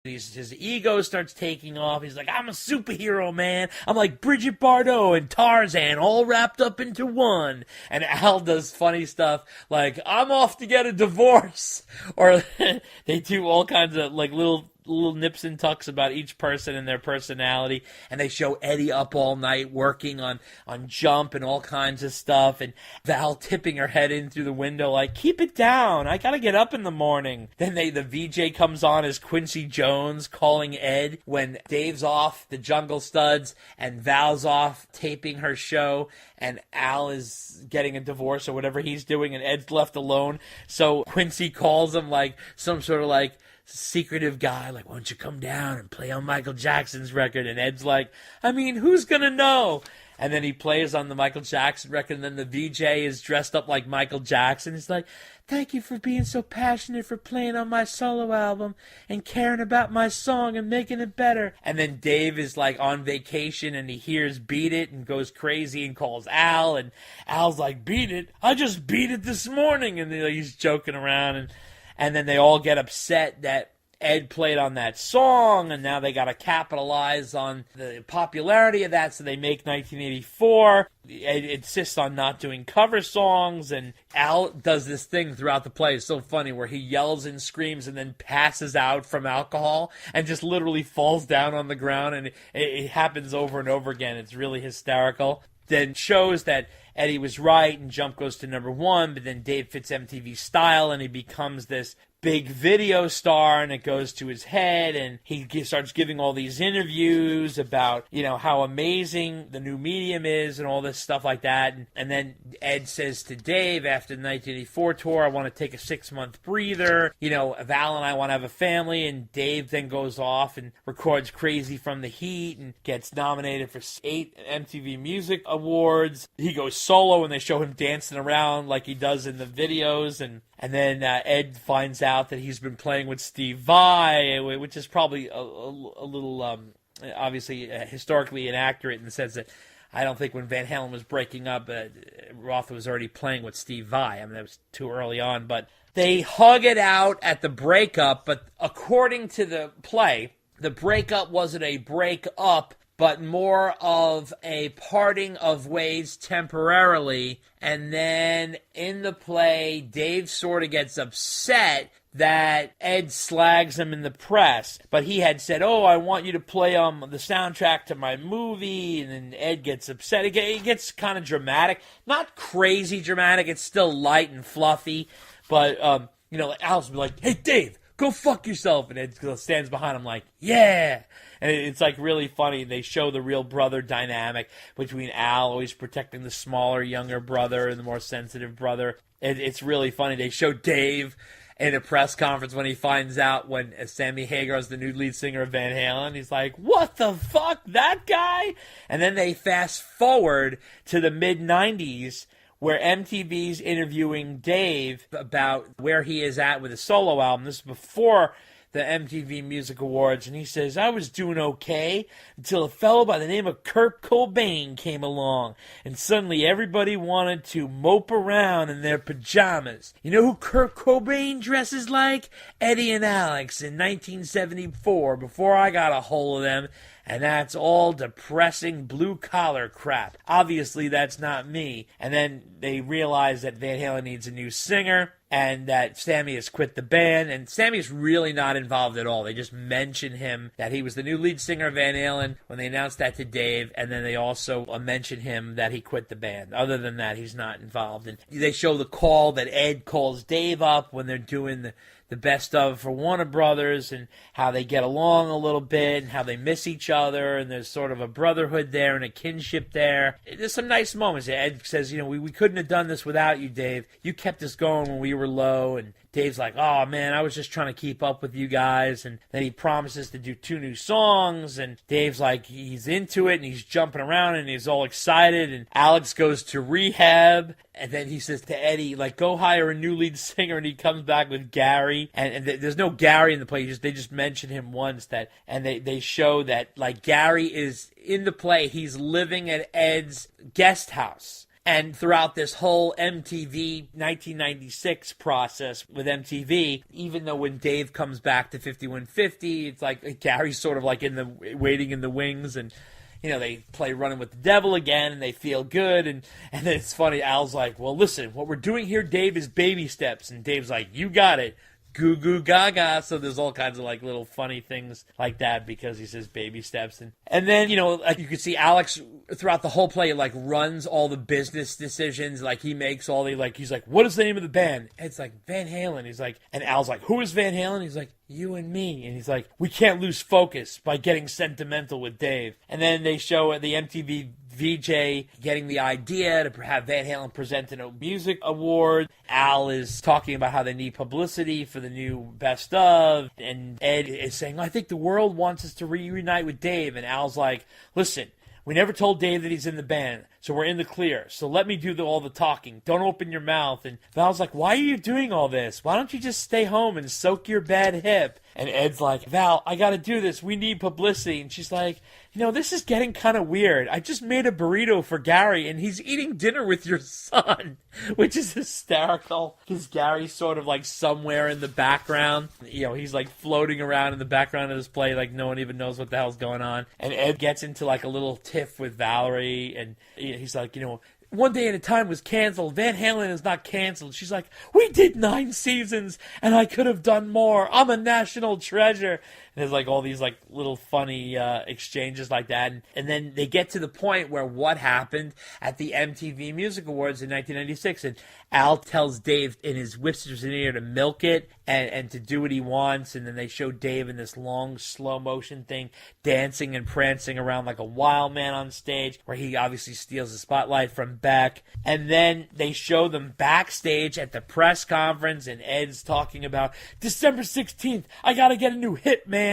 His ego starts taking off. He's like, I'm a superhero, man. I'm like Bridget Bardot and Tarzan all wrapped up into one. And Al does funny stuff like, I'm off to get a divorce. Or they do all kinds of like little nips and tucks about each person and their personality, and they show Eddie up all night working on Jump and all kinds of stuff, and Val tipping her head in through the window like, keep it down, I gotta get up in the morning. Then the VJ comes on as Quincy Jones calling Ed when Dave's off the Jungle Studs and Val's off taping her show, and Al is getting a divorce or whatever he's doing, and Ed's left alone. So Quincy calls him like some sort of like secretive guy, like, why don't you come down and play on Michael Jackson's record? And Ed's like, I mean, who's gonna know? And then he plays on the Michael Jackson record, and then the VJ is dressed up like Michael Jackson. He's like, thank you for being so passionate for playing on my solo album and caring about my song and making it better. And then Dave is like on vacation, and he hears Beat It and goes crazy and calls Al, and Al's like, Beat It? I just beat it this morning. And he's joking around, and then they all get upset that Ed played on that song, and now they got to capitalize on the popularity of that, so they make 1984. Ed insists on not doing cover songs, and Al does this thing throughout the play. It's so funny, where he yells and screams and then passes out from alcohol and just literally falls down on the ground, and it happens over and over again. It's really hysterical. Then shows that Eddie was right, and Jump goes to #1, but then Dave fits MTV's style, and he becomes this big video star, and it goes to his head, and he starts giving all these interviews about, how amazing the new medium is and all this stuff like that. And then Ed says to Dave after the 1984 tour, I want to take a 6-month breather. Val and I want to have a family. And Dave then goes off and records Crazy from the Heat and gets nominated for 8 MTV Music Awards. He goes solo, and they show him dancing around like he does in the videos. And then Ed finds out that he's been playing with Steve Vai, which is probably a little, obviously, historically inaccurate in the sense that I don't think when Van Halen was breaking up, Roth was already playing with Steve Vai. I mean, that was too early on. But they hug it out at the breakup. But according to the play, the breakup wasn't a breakup, but more of a parting of ways temporarily. And then in the play, Dave sort of gets upset that Ed slags him in the press. But he had said, I want you to play on the soundtrack to my movie. And then Ed gets upset. It gets kind of dramatic. Not crazy dramatic. It's still light and fluffy. But, Al's like, hey, Dave, go fuck yourself. And Ed stands behind him like, yeah. And it's like really funny. They show the real brother dynamic between Al always protecting the smaller, younger brother and the more sensitive brother. It's really funny. They show Dave in a press conference when he finds out when Sammy Hagar is the new lead singer of Van Halen. He's like, what the fuck, that guy? And then they fast forward to the mid-90s, where MTV's interviewing Dave about where he is at with his solo album. This is before the MTV Music Awards, and he says, I was doing okay until a fellow by the name of Kurt Cobain came along, and suddenly everybody wanted to mope around in their pajamas. You know who Kurt Cobain dresses like? Eddie and Alex in 1974, before I got a hold of them. And that's all depressing blue-collar crap. Obviously, that's not me. And then they realize that Van Halen needs a new singer, and that Sammy has quit the band. And Sammy's really not involved at all. They just mention him, that he was the new lead singer of Van Halen when they announced that to Dave. And then they also mention him that he quit the band. Other than that, he's not involved. And they show the call that Ed calls Dave up when they're doing the best of for Warner Brothers, and how they get along a little bit and how they miss each other, and there's sort of a brotherhood there and a kinship there. There's some nice moments. Ed says, we couldn't have done this without you, Dave. You kept us going when we were low. And Dave's like, oh man, I was just trying to keep up with you guys. And then he promises to do 2 new songs, and Dave's like, he's into it, and he's jumping around, and he's all excited. And Alex goes to rehab, and then he says to Eddie, like, go hire a new lead singer. And he comes back with Gary, and there's no Gary in the play. They just mention him once, and they show that, like, Gary is in the play. He's living at Ed's guest house. And throughout this whole MTV 1996 process with MTV, even though when Dave comes back to 5150, it's like Gary's sort of like waiting in the wings, and they play Running with the Devil again, and they feel good, and then it's funny, Al's like, well, listen, what we're doing here, Dave, is baby steps, and Dave's like, you got it. Goo goo gaga. So there's all kinds of like little funny things like that because he says baby steps. And then, like you could see Alex throughout the whole play, like runs all the business decisions. Like he makes all he's like, what is the name of the band? And it's like Van Halen. He's like, and Al's like, who is Van Halen? He's like, you and me. And he's like, we can't lose focus by getting sentimental with Dave. And then they show the MTV VJ getting the idea to have Van Halen present a music award. Al is talking about how they need publicity for the new best of. And Ed is saying, I think the world wants us to reunite with Dave. And Al's like, listen, we never told Dave that he's in the band, so we're in the clear. So let me do all the talking. Don't open your mouth. And Val's like, why are you doing all this? Why don't you just stay home and soak your bad hip? And Ed's like, Val, I got to do this. We need publicity. And she's like, this is getting kind of weird. I just made a burrito for Gary, and he's eating dinner with your son, which is hysterical because Gary's sort of like somewhere in the background. He's like floating around in the background of this play like no one even knows what the hell's going on. And Ed gets into like a little tiff with Valerie, and he's like, One Day at a Time was canceled. Van Halen is not canceled. She's like, we did 9 seasons, and I could have done more. I'm a national treasure. And there's like all these like little funny exchanges like that. And then they get to the point where what happened at the MTV Music Awards in 1996. And Al tells Dave in his whispers in ear to milk it and to do what he wants. And then they show Dave in this long slow motion thing, dancing and prancing around like a wild man on stage, where he obviously steals the spotlight from Beck. And then they show them backstage at the press conference, and Ed's talking about December 16th, I got to get a new hit, man.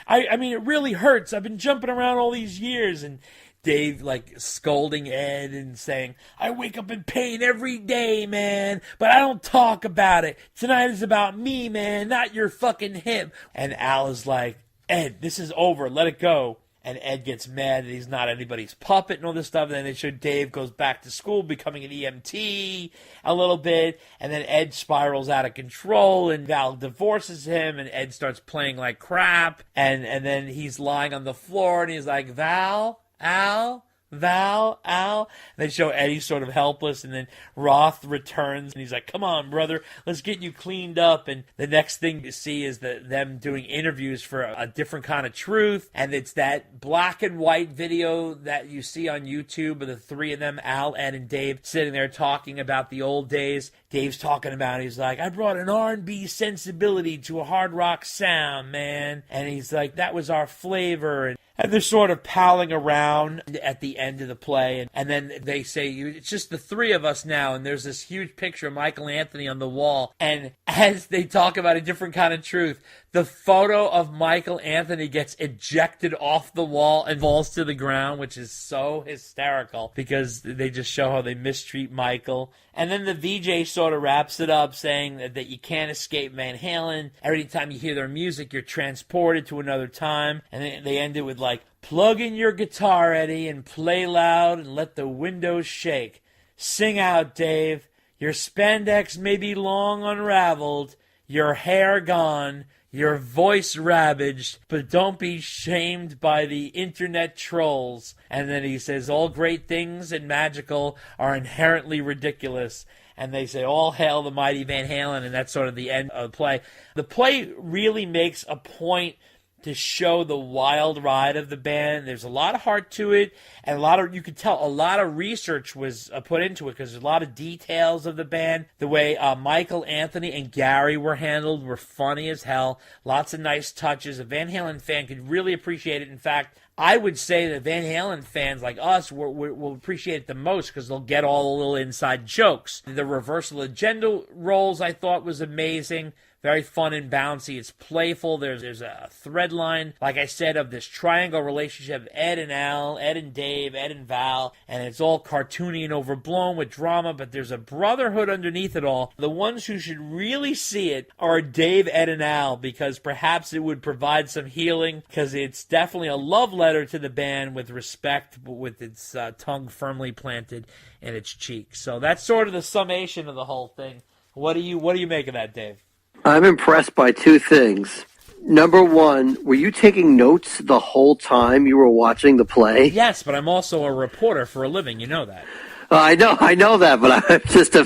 I mean, it really hurts. I've been jumping around all these years. And Dave, like, scolding Ed and saying, I wake up in pain every day, man, but I don't talk about it. Tonight is about me, man, not your fucking hip. And Al is like, Ed, this is over. Let it go. And Ed gets mad that he's not anybody's puppet and all this stuff. And then they show Dave goes back to school, becoming an EMT a little bit. And then Ed spirals out of control, and Val divorces him, and Ed starts playing like crap. And then he's lying on the floor, and he's like, Val, Al, Val, Al. And they show Eddie sort of helpless, and then Roth returns, and he's like, come on, brother, let's get you cleaned up. And the next thing you see is them doing interviews for a different kind of truth, and it's that black and white video that you see on YouTube of the three of them, Al, Ed, and Dave, sitting there talking about the old days. Dave's talking about it. He's like, I brought an R&B sensibility to a hard rock sound, man. And he's like, that was our flavor. And they're sort of palling around at the end of the play. And then they say, it's just the three of us now. And there's this huge picture of Michael Anthony on the wall. And as they talk about a different kind of truth, the photo of Michael Anthony gets ejected off the wall and falls to the ground, which is so hysterical because they just show how they mistreat Michael. And then the VJ sort of wraps it up saying that you can't escape Van Halen. Every time you hear their music, you're transported to another time. And they end it with like, plug in your guitar, Eddie, and play loud and let the windows shake. Sing out, Dave. Your spandex may be long unraveled, your hair gone, your voice ravaged, but don't be shamed by the internet trolls. And then he says, all great things and magical are inherently ridiculous. And they say, all hail the mighty Van Halen, and that's sort of the end of the play. The play really makes a point to show the wild ride of the band. There's a lot of heart to it, and you could tell a lot of research was put into it because there's a lot of details of the band. The way Michael Anthony and Gary were handled were funny as hell. Lots of nice touches. A Van Halen fan could really appreciate it. In fact, I would say that Van Halen fans like us will appreciate it the most because they'll get all the little inside jokes. The reversal of gender roles I thought was amazing. very fun and bouncy. It's playful. There's a thread line, like I said, of this triangle relationship of Ed and Al, Ed and Dave, Ed and Val, and it's all cartoony and overblown with drama, but there's a brotherhood underneath it all. The ones who should really see it are Dave, Ed, and Al, because perhaps it would provide some healing, because it's definitely a love letter to the band with respect, but with its tongue firmly planted in its cheek. So that's sort of the summation of the whole thing. What do you make of that, Dave? I'm impressed by two things. Number one, were you taking notes the whole time you were watching the play? Yes, but I'm also a reporter for a living. You know that. I know that, but I'm just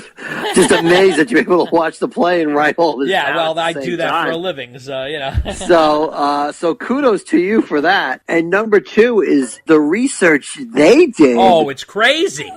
amazed that you're able to watch the play and write all this. Yeah, well, I do that time. for a living, so you know. So kudos to you for that. And number two is the research they did. Oh, it's crazy.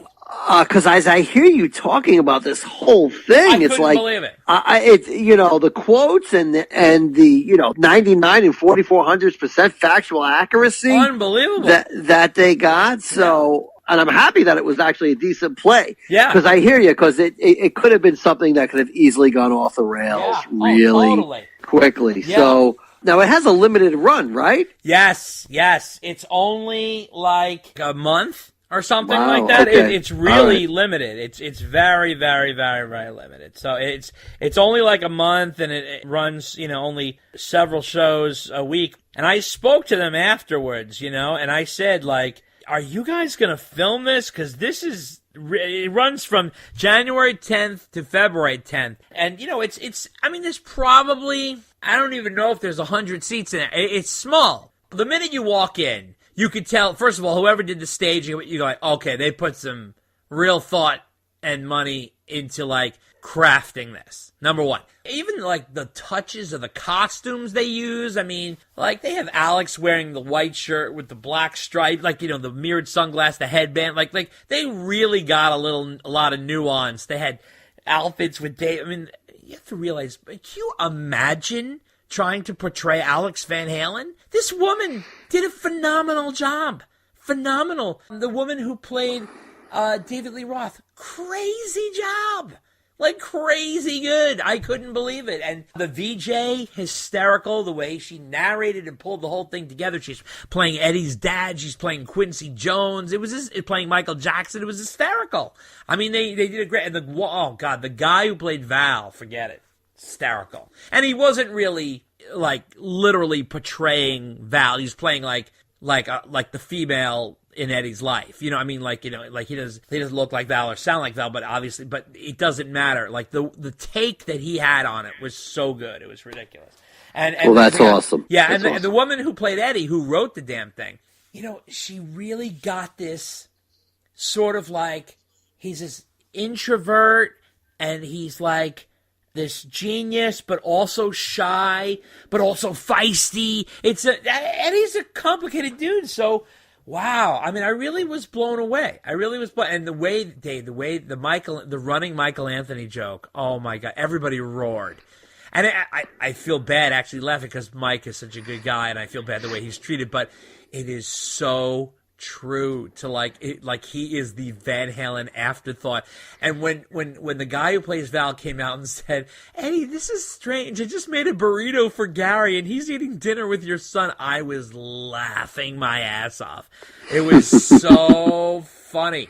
Because as I hear you talking about this whole thing, it's like believe it. It's the quotes and the 99 and 4400% factual accuracy, unbelievable that they got. So. And I'm happy that it was actually a decent play. Yeah. Because I hear you, because it could have been something that could have easily gone off the rails really quickly. Yeah. So now it has a limited run, right? Yes. It's only like a month or something like that. Okay. It's really limited. It's very, very, very, very limited. So it's only like a month, and it runs, only several shows a week. And I spoke to them afterwards, and I said, like, are you guys going to film this? Because it runs from January 10th to February 10th. And, there's probably, I don't even know if there's 100 seats in it. It's small. The minute you walk in, you could tell, first of all, whoever did the stage, you go like, okay, they put some real thought and money into, like, crafting this. Number one. Even, like, the touches of the costumes they use. I mean, like, they have Alex wearing the white shirt with the black stripe, like, the mirrored sunglass, the headband. Like they really got a lot of nuance. They had outfits with Dave. I mean, you have to realize, can you imagine trying to portray Alex Van Halen? This woman did a phenomenal job. Phenomenal. The woman who played David Lee Roth, crazy job. Like, crazy good. I couldn't believe it. And the VJ, hysterical, the way she narrated and pulled the whole thing together. She's playing Eddie's dad. She's playing Quincy Jones. It was playing Michael Jackson. It was hysterical. I mean, they did a great... And the guy who played Val, forget it. Hysterical. And he wasn't really, like, literally portraying Val. He's playing, like the female in Eddie's life. He doesn't look like Val or sound like Val, but it doesn't matter. Like the take that he had on it was so good. It was ridiculous. And that's awesome. Yeah. That's awesome. The woman who played Eddie, who wrote the damn thing, she really got this sort of like, he's this introvert and he's like this genius, but also shy, but also feisty. Eddie's a complicated dude. So, wow. I mean, I really was blown away. And the way, Dave, the running Michael Anthony joke, oh my God, everybody roared. And I feel bad actually laughing because Mike is such a good guy and I feel bad the way he's treated, but it is so true to like he is the Van Halen afterthought. And when the guy who plays Val came out and said, "Eddie, this is strange. I just made a burrito for Gary and he's eating dinner with your son," I was laughing my ass off. It was so funny.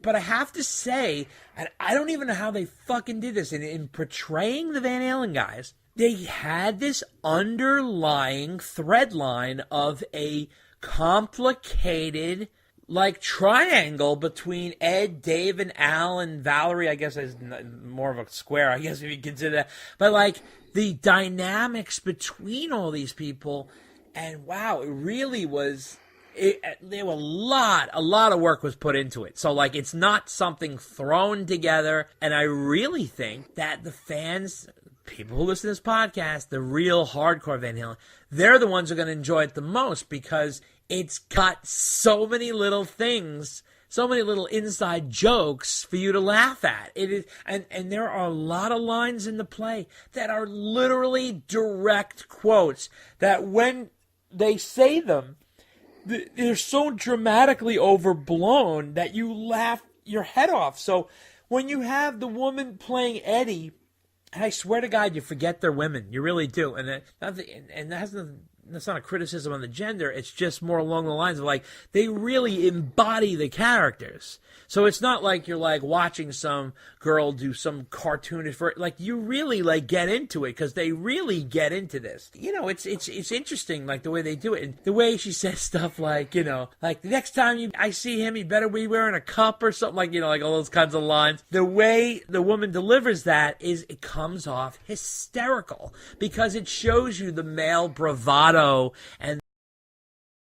But I have to say, and I don't even know how they fucking did this in portraying the Van Halen guys. They had this underlying thread line of a complicated like triangle between Ed, Dave, and Al and Valerie. I guess is more of a square, I guess, if you consider that. But like the dynamics between all these people, and wow, it really was. There were a lot of work was put into it. So like it's not something thrown together. And I really think that the fans, people who listen to this podcast, the real hardcore Van Halen, they're the ones who are going to enjoy it the most because it's got so many little things, so many little inside jokes for you to laugh at. It is, and there are a lot of lines in the play that are literally direct quotes that when they say them, they're so dramatically overblown that you laugh your head off. So when you have the woman playing Eddie And I swear to God, you forget they're women. You really do. And that's not a criticism on the gender. It's just more along the lines of like they really embody the characters. So it's not like you're like watching some girl do some cartoonish like you really like get into it because they really get into this. You know, it's interesting like the way they do it and the way she says stuff like, you know, like the next time I see him, he better be wearing a cup or something like, you know, like all those kinds of lines. The way the woman delivers that is it comes off hysterical because it shows you the male bravado and